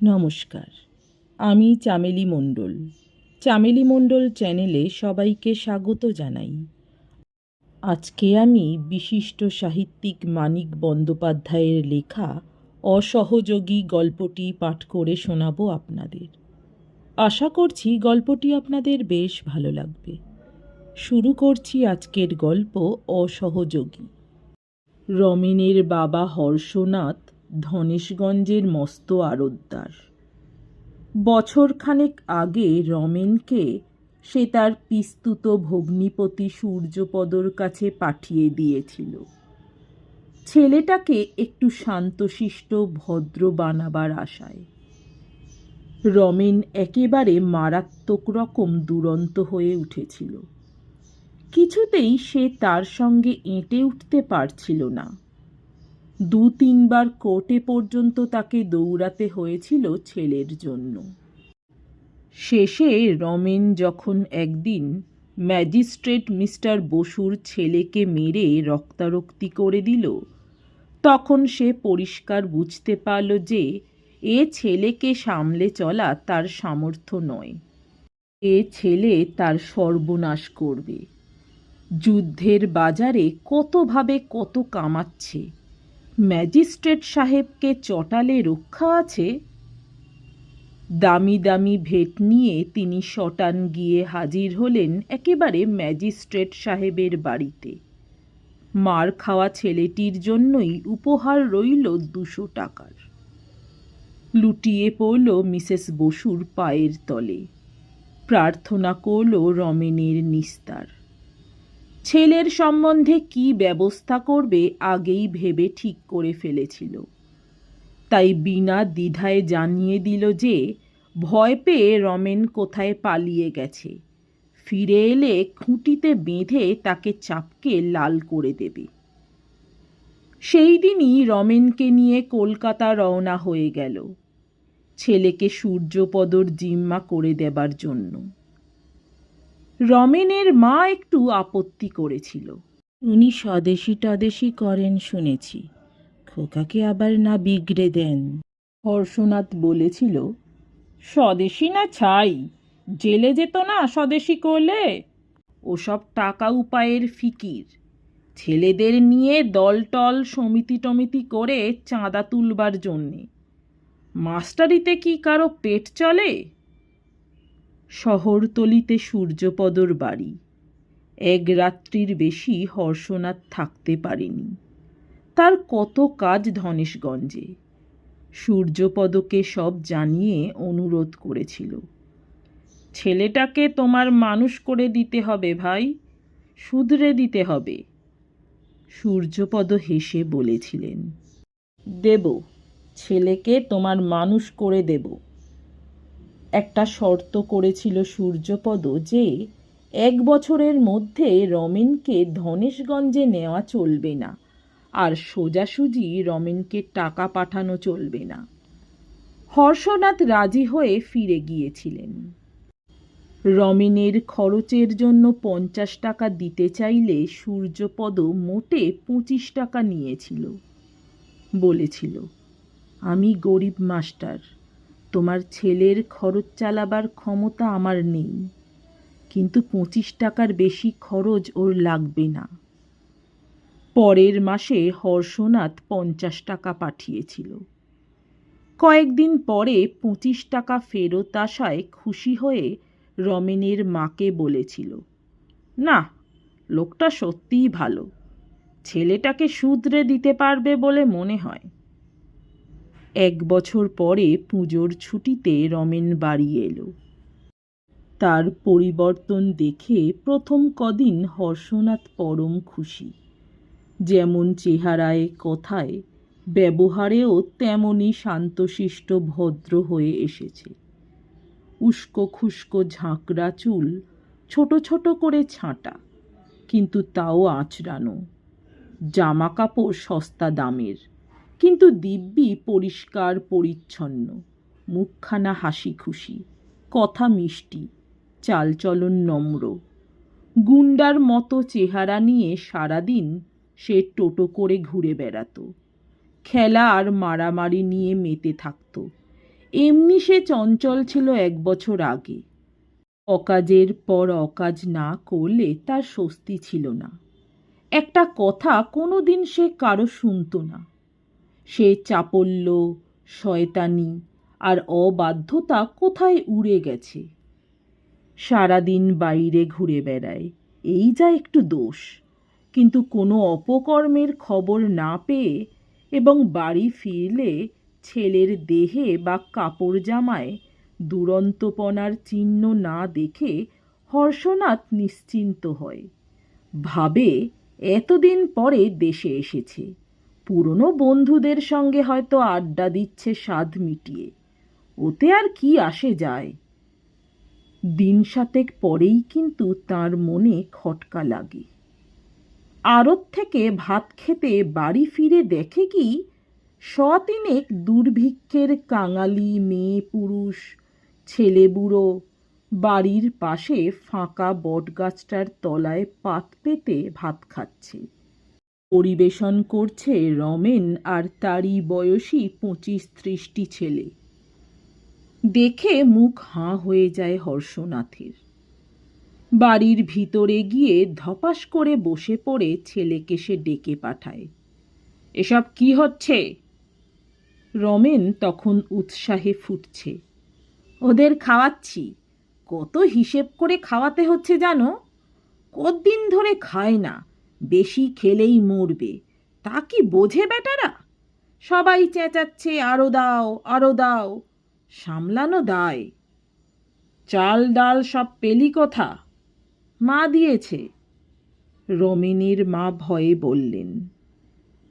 নমস্কার, আমি চামেলি মণ্ডল। চামেলি মণ্ডল চ্যানেলে সবাইকে স্বাগত জানাই। আজকে আমি বিশিষ্ট সাহিত্যিক মানিক বন্দ্যোপাধ্যায়ের লেখা অসহযোগী গল্পটি পাঠ করে শোনাবো আপনাদের। আশা করছি গল্পটি আপনাদের বেশ ভালো লাগবে। শুরু করছি আজকের গল্প অসহযোগী। রমেনের বাবা হর্ষনাথ ধনেশগঞ্জের মস্ত আড়তদার। বছরখানেক আগে রমেনকে সে তার পিস্তুত ভগ্নিপতি সূর্যপদর কাছে পাঠিয়ে দিয়েছিল, ছেলেটাকে একটু শান্তশিষ্ট ভদ্র বানাবার আশায়। রমেন একেবারে মারাত্মক রকম দুরন্ত হয়ে উঠেছিল। কিছুতেই সে তার সঙ্গে এঁটে উঠতে পারছিল না। 2-3 বার কোর্টে পর্যন্ত তাকে দৌড়াতে হয়েছিল ছেলের জন্য। শেষে রমেন যখন একদিন ম্যাজিস্ট্রেট মিস্টার বসুর ছেলেকে মেরে রক্তারক্তি করে দিল, তখন সে পরিষ্কার বুঝতে পারল যে এ ছেলেকে সামলে চলা তার সামর্থ্য নয়। এ ছেলে তার সর্বনাশ করবে। যুদ্ধের বাজারে কতভাবে কত কামাচ্ছে, ম্যাজিস্ট্রেট সাহেবকে চটালে রক্ষা আছে? দামি দামি ভেট নিয়ে তিনি শটান গিয়ে হাজির হলেন একেবারে ম্যাজিস্ট্রেট সাহেবের বাড়িতে। মার খাওয়া ছেলেটির জন্যই উপহার রইল 200 টাকার। লুটিয়ে পড়ল মিসেস বসুর পায়ের তলে, প্রার্থনা করল রমেনের নিস্তার। ছেলের সম্বন্ধে কি ব্যবস্থা করবে আগেই ভেবে ঠিক করে ফেলেছিল। তাই বিনা দ্বিধায় জানিয়ে দিল যে ভয় পেয়ে রমেন কোথায় পালিয়ে গেছে, ফিরে এলে খুঁটিতে বেঁধে তাকে চাপকে লাল করে দেবে। সেই দিনই রমেনকে নিয়ে কলকাতা রওনা হয়ে গেল, ছেলেকে সূর্যপদর জিম্মা করে দেবার জন্য। রমেনের মা একটু আপত্তি করেছিল। উনি স্বদেশী টদেশী করেন শুনেছি, খোকাকে আবার না বিগড়ে দেন। হর্ষনাথ বলেছিল, স্বদেশী না ছাই, জেলে যেত না স্বদেশী করলে। ওসব টাকা উপায়ের ফিকির, ছেলেদের নিয়ে দলটল সমিতি টমিতি করে চাঁদা তুলবার জন্যে। মাস্টারিতে কি কারো পেট চলে? শহরতলিতে সূর্যপদর বাড়ি। 1 রাত্রির বেশি হর্ষনাথ থাকতে পারেনি। তার কত কাজ ধনেশগঞ্জে। সূর্যপদকে সব জানিয়ে অনুরোধ করেছিল, ছেলেটাকে তোমার মানুষ করে দিতে হবে ভাই, শুধরে দিতে হবে। সূর্যপদ হেসে বলেছিলেন, দেব, ছেলেকে তোমার মানুষ করে দেব। একটা শর্ত করেছিল সূর্যপদ যে 1 বছরের মধ্যে রমেনকে ধনেশগঞ্জে নেওয়া চলবে না, আর সোজাসুজি রমেনকে টাকা পাঠানো চলবে না। হর্ষনাথ রাজি হয়ে ফিরে গিয়েছিলেন। রমেনের খরচের জন্য 50 টাকা দিতে চাইলে সূর্যপদ মোটে 25 টাকা নিয়েছিল। বলেছিল, আমি গরিব মাস্টার, তোমার ছেলের খরচ চালাবার ক্ষমতা আমার নেই, কিন্তু 25 টাকার বেশি খরচ ওর লাগবে না। পরের মাসে হর্ষনাথ 50 টাকা পাঠিয়েছিল। কয়েকদিন পরে 25 টাকা ফেরত আসায় খুশি হয়ে রমেনের মাকে বলেছিল, না, লোকটা সত্যিই ভালো, ছেলেটাকে শুধরে দিতে পারবে বলে মনে হয়। 1 বছর পরে পুজোর ছুটিতে রমেন বাড়ি এলো। তার পরিবর্তন দেখে প্রথম কদিন হর্ষনাথ পরম খুশি। যেমন চেহারায় কথায় ব্যবহারেও তেমনই শান্তশিষ্ট ভদ্র হয়ে এসেছে। উস্কো খুস্কো ঝাঁকড়া চুল ছোট ছোট করে ছাঁটা, কিন্তু তাও আঁচড়ানো। জামা কাপড় সস্তা দামের, কিন্তু দিব্যি পরিষ্কার পরিচ্ছন্ন। মুখখানা হাসি খুশি, কথা মিষ্টি, চালচলন নম্র। গুন্ডার মতো চেহারা নিয়ে সারাদিন সে টোটো করে ঘুরে বেড়াতো, খেলা আর মারামারি নিয়ে মেতে থাকত। এমনি সে চঞ্চল ছিল 1 বছর আগে। অকাজের পর অকাজ না করলে তার স্বস্তি ছিল না। একটা কথা কোনো দিন সে কারো শুনত না। সে চাপল্য, শয়তানি আর অবাধ্যতা কোথায় উড়ে গেছে। সারাদিন বাইরে ঘুরে বেড়ায়, এই যা একটু দোষ। কিন্তু কোনো অপকর্মের খবর না পেয়ে এবং বাড়ি ফিরলে ছেলের দেহে বা কাপড় জামায় দুরন্তপনার চিহ্ন না দেখে হর্ষনাথ নিশ্চিন্ত হয়। ভাবে এতদিন পরে দেশে এসেছে, পুরনো বন্ধুদের সঙ্গে হয়তো আড্ডা দিচ্ছে স্বাদ মিটিয়ে, ওতে আর কি আসে যায়। দিন 7 পরেই কিন্তু তার মনে খটকা লাগে। আড়ত থেকে ভাত খেতে বাড়ি ফিরে দেখে কি 100 দুর্ভিক্ষের কাঙালি মেয়ে পুরুষ, ছেলে বুড়ো বাড়ির পাশে ফাঁকা বটগাছটার তলায় পাত পেতে ভাত খাচ্ছে। পরিবেশন করছে রমেন আর তারই বয়সী 25-30টি ছেলে। দেখে মুখ হাঁ হয়ে যায় হর্ষনাথের। বাড়ির ভিতরে গিয়ে ধপাস করে বসে পড়ে ছেলেকে সে ডেকে পাঠায়। এসব কি হচ্ছে? রমেন তখন উৎসাহে ফুটছে। ওদের খাওয়াচ্ছি। কত হিসেব করে খাওয়াতে হচ্ছে জানো? কতদিন ধরে খায় না, বেশি খেলেই মরবে, তা কি বোঝে বেটারা? সবাই চেঁচাচ্ছে আরো দাও আরো দাও, সামলানো দায়। চাল ডাল সব পেলি কথা? মা দিয়েছে। রমেনের মা ভয়ে বললেন।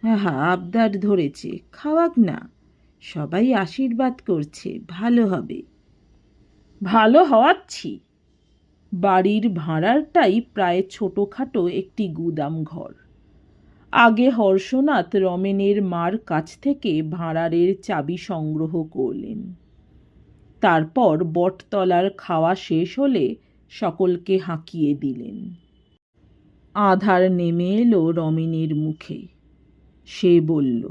হ্যাঁ, আবদার ধরেছে, খাওয়াক না, সবাই আশীর্বাদ করছে, ভালো হবে। ভালো হওয়াচ্ছি। বাড়ির ভাঁড়ারটাই প্রায় ছোটোখাটো একটি গুদাম ঘর। আগে হর্ষনাথ রমেনের মার কাছ থেকে ভাঁড়ারের চাবি সংগ্রহ করলেন। তারপর বটতলার খাওয়া শেষ হলে সকলকে হাঁকিয়ে দিলেন। আধার নেমে এলো রমেনের মুখে। সে বলল,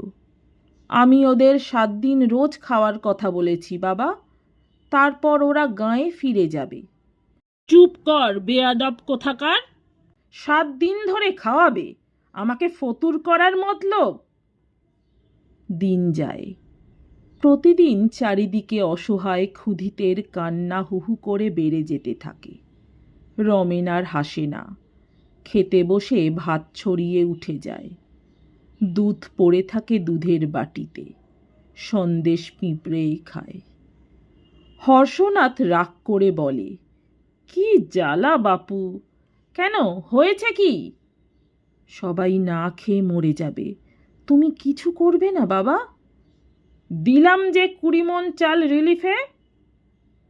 আমি ওদের 7 দিন রোজ খাওয়ার কথা বলেছি বাবা, তারপর ওরা গাঁয়ে ফিরে যাবে। চুপ কর বেয়াদব কোথাকার! 7 দিন ধরে খাওয়াবে? আমাকে ফতুর করার মতলব? দিন যায়। প্রতিদিন চারিদিকে অসহায় ক্ষুধিতের কান্না হুহু করে বেড়ে যেতে থাকে। রমেন আর হাসে না। খেতে বসে ভাত ছড়িয়ে উঠে যায়। দুধ পড়ে থাকে দুধের বাটিতে। সন্দেশ পিঁপড়েই খায়। হর্ষনাথ রাগ করে বলে, কি জ্বালা বাপু! কেন, হয়েছে কি? সবাই না খেয়ে মরে যাবে, তুমি কিছু করবে না বাবা? দিলাম যে 20 মণ চাল রিলিফে।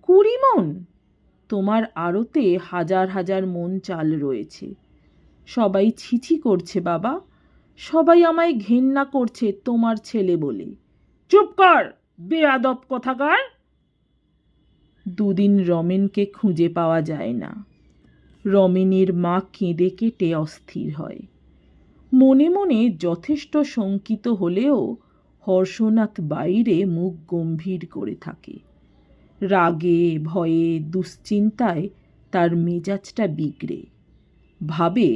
20 মণ? তোমার আড়তে হাজার হাজার মণ চাল রয়েছে। সবাই ছিছি করছে বাবা, সবাই আমায় ঘেন্না করছে তোমার ছেলে বলে। চুপ কর বেয়াদব কোথাকার! 2 দিন রমেনকে খুঁজে পাওয়া যায় না। রমেনের মা কেঁদে কেটে অস্থির হয়। মনে মনে যথেষ্ট শঙ্কিত হলেও হর্ষনাথ বাইরে মুখ গম্ভীর করে থাকে। রাগে ভয়ে দুশ্চিন্তায় তার মেজাজটা বিগড়ে। ভাবে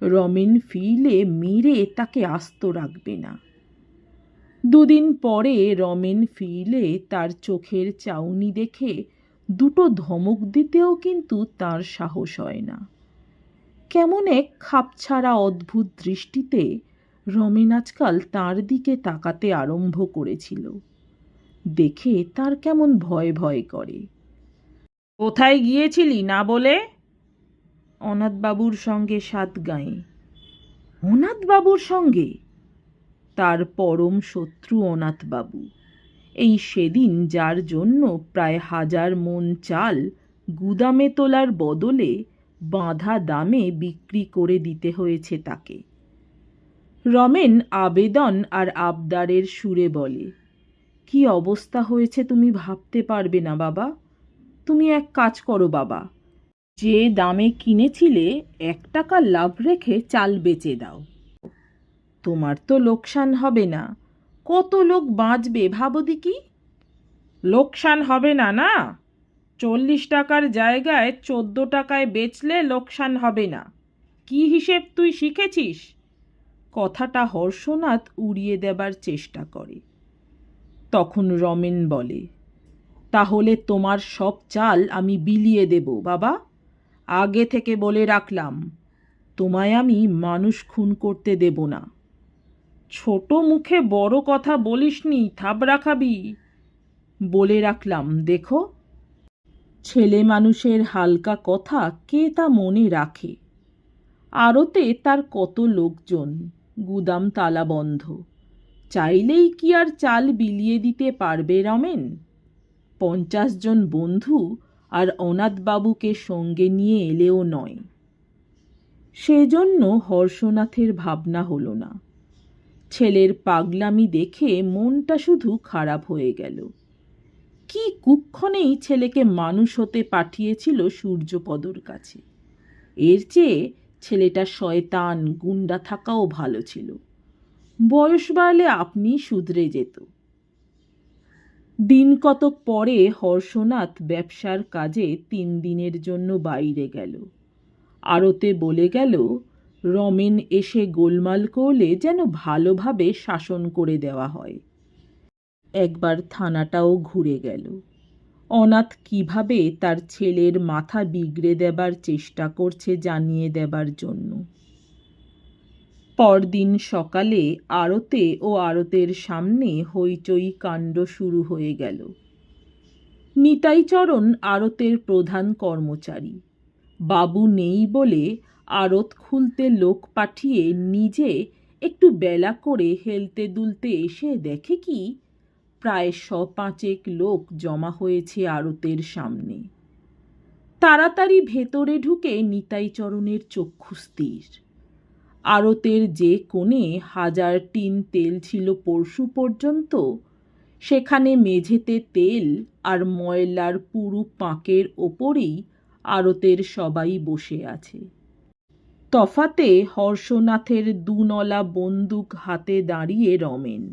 রমেন ফিরলে মেরে তাকে আস্ত রাখবে না। 2 দিন পরে রমেন ফিরলে তার চোখের চাউনি দেখে 2টো ধমক দিতেও কিন্তু তার সাহস হয় না। কেমন এক খাপছাড়া অদ্ভুত দৃষ্টিতে রমেন আজকাল তার দিকে তাকাতে আরম্ভ করেছিল। দেখে তার কেমন ভয় ভয় করে। কোথায় গিয়েছিলি না বলে? অনাথবাবুর সঙ্গে 7 গাঁয়ে। অনাথবাবুর সঙ্গে? তার পরম শত্রু অনাথবাবু। এই সেদিন যার জন্য প্রায় 1000 মণ চাল গুদামে তোলার বদলে বাঁধা দামে বিক্রি করে দিতে হয়েছে তাকে। রমেন আবেদন আর আবদারের সুরে বলে, কি অবস্থা হয়েছে তুমি ভাবতে পারবে না বাবা। তুমি এক কাজ করো বাবা, যে দামে কিনেছিলে 1 টাকা লাভ রেখে চাল বেচে দাও। তোমার তো লোকসান হবে না, কত লোক বাঁচবে ভাবো দেখি। লোকসান হবে না, না? 40 টাকার জায়গায় 14 টাকায় বেচলে লোকসান হবে না। কি হিসেব তুই শিখেছিস? কথাটা হর্ষনাথ উড়িয়ে দেবার চেষ্টা করে। তখন রমেন বলে, তাহলে তোমার সব চাল আমি বিলিয়ে দেব বাবা। আগে থেকে বলে রাখলাম, তোমায় আমি মানুষ খুন করতে দেব না। ছোট মুখে বড় কথা বলিসনি, থাবড়া খাবি। বলে রাখলাম, দেখো, ছেলে মানুষের হালকা কথা কে তা মনে রাখে। আড়তে তার কত লোকজন, গুদাম তালা বন্ধ, চাইলেই কি আর চাল বিলিয়ে দিতে পারবে রমেন? 50 জন বন্ধু আর অনাথবাবুকে সঙ্গে নিয়ে এলেও নয়। সেজন্য হর্ষনাথের ভাবনা হলো না। ছেলের পাগলামি দেখে মনটা শুধু খারাপ হয়ে গেল। কি কুক্ষণেই ছেলেকে মানুষ হতে পাঠিয়েছিল সূর্যপদর কাছে। এর চেয়ে ছেলেটা শয়তান গুন্ডা থাকাও ভালো ছিল। বয়স বাড়লে আপনি শুধরে যেত। দিন কতক পরে হর্ষনাথ ব্যবসার কাজে 3 দিনের জন্য বাইরে গেল। আড়তে বলে গেল, রমেন এসে গোলমাল করলে যেন ভালোভাবে শাসন করে দেওয়া হয়। একবার থানাটাও ঘুরে গেল। অনাথ কিভাবে তার ছেলের মাথা বিগড়ে দেবার চেষ্টা করছে জানিয়ে দেবার জন্য। পরদিন সকালে আড়তে ও আড়তের সামনে হইচই কাণ্ড শুরু হয়ে গেল। নিতাইচরণ আড়তের প্রধান কর্মচারী। বাবু নেই বলে আড়ত খুলতে লোক পাঠিয়ে নিজে একটু বেলা করে হেলতে দুলতে এসে দেখে কি প্রায় 100-5 লোক জমা হয়েছে আড়তের সামনে। তাড়াতাড়ি ভেতরে ঢুকে নিতাইচরণের চক্ষু স্থির। আড়তের যে কোণে 1000 টিন তেল ছিল পরশু পর্যন্ত, সেখানে মেঝেতে তেল আর ময়লার পুরু পাঁকের ওপরেই আড়তের সবাই বসে আছে। তফাতে হর্ষনাথের 2 নলা বন্দুক হাতে দাঁড়িয়ে রমেন।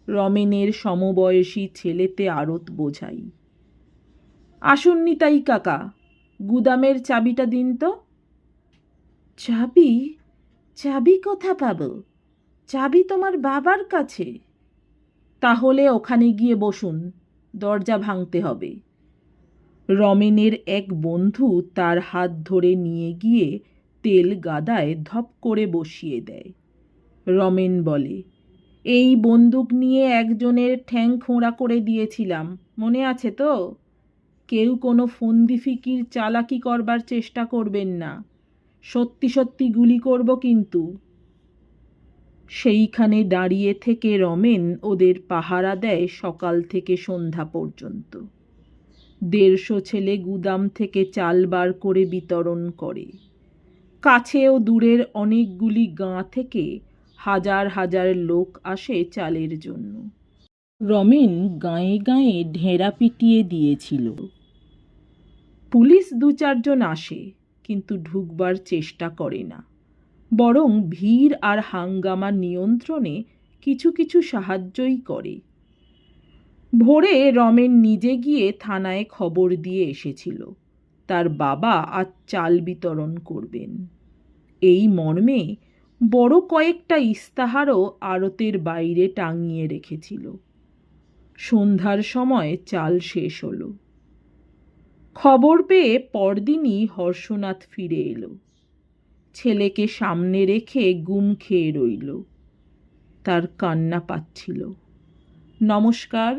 রমেনের সমবয়সী ছেলেতে আড়ত বোঝাই। আসুন নিতাই কাকা, গুদামের চাবিটা দিন তো। চাবি? চাবি কোথা পাবো? চাবি তোমার বাবার কাছে। তাহলে ওখানে গিয়ে বসুন, দরজা ভাঙতে হবে। রমেনের এক বন্ধু তার হাত ধরে নিয়ে গিয়ে তেল গাদায় ধপ করে বসিয়ে দেয়। রমেন বলে, এই বন্দুক নিয়ে একজনের ঠ্যাং খোঁড়া করে দিয়েছিলাম, মনে আছে তো? কেউ কোনো ফন্দি ফিকির চালাকি করবার চেষ্টা করবেন না, সত্যি সত্যি গুলি করব কিন্তু। সেইখানে দাঁড়িয়ে থেকে রমেন ওদের পাহারা দেয় সকাল থেকে সন্ধ্যা পর্যন্ত। 150 ছেলে গুদাম থেকে চাল বার করে বিতরণ করে। কাছে ও দূরের অনেকগুলি গাঁ থেকে হাজার হাজার লোক আসে চালের জন্য। রমেন গাঁয়ে গাঁয়ে ঢেঁড়া পিটিয়ে দিয়েছিল। পুলিশ 2-4 জন আসে, কিন্তু ঢুকবার চেষ্টা করে না, বরং ভিড় আর হাঙ্গামা নিয়ন্ত্রণে কিছু কিছু সাহায্যই করে। ভোরে রমেন নিজে গিয়ে থানায় খবর দিয়ে এসেছিল তার বাবা আজ চাল বিতরণ করবেন। এই মর্মে বড় কয়েকটা ইস্তাহারও আড়তের বাইরে টাঙিয়ে রেখেছিল। সন্ধ্যার সময় চাল শেষ হলো। খবর পেয়ে পরদিনই হর্ষনাথ ফিরে এলো। ছেলেকে সামনে রেখে গুম খেয়ে রইল। তার কান্না পাচ্ছিল। নমস্কার।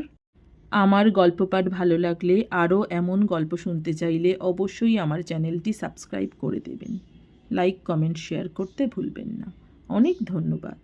আমার গল্প পাঠ ভালো লাগলে, আরও এমন গল্প শুনতে চাইলে অবশ্যই আমার চ্যানেলটি সাবস্ক্রাইব করে দেবেন। লাইক, কমেন্ট, শেয়ার করতে ভুলবেন না। অনেক ধন্যবাদ।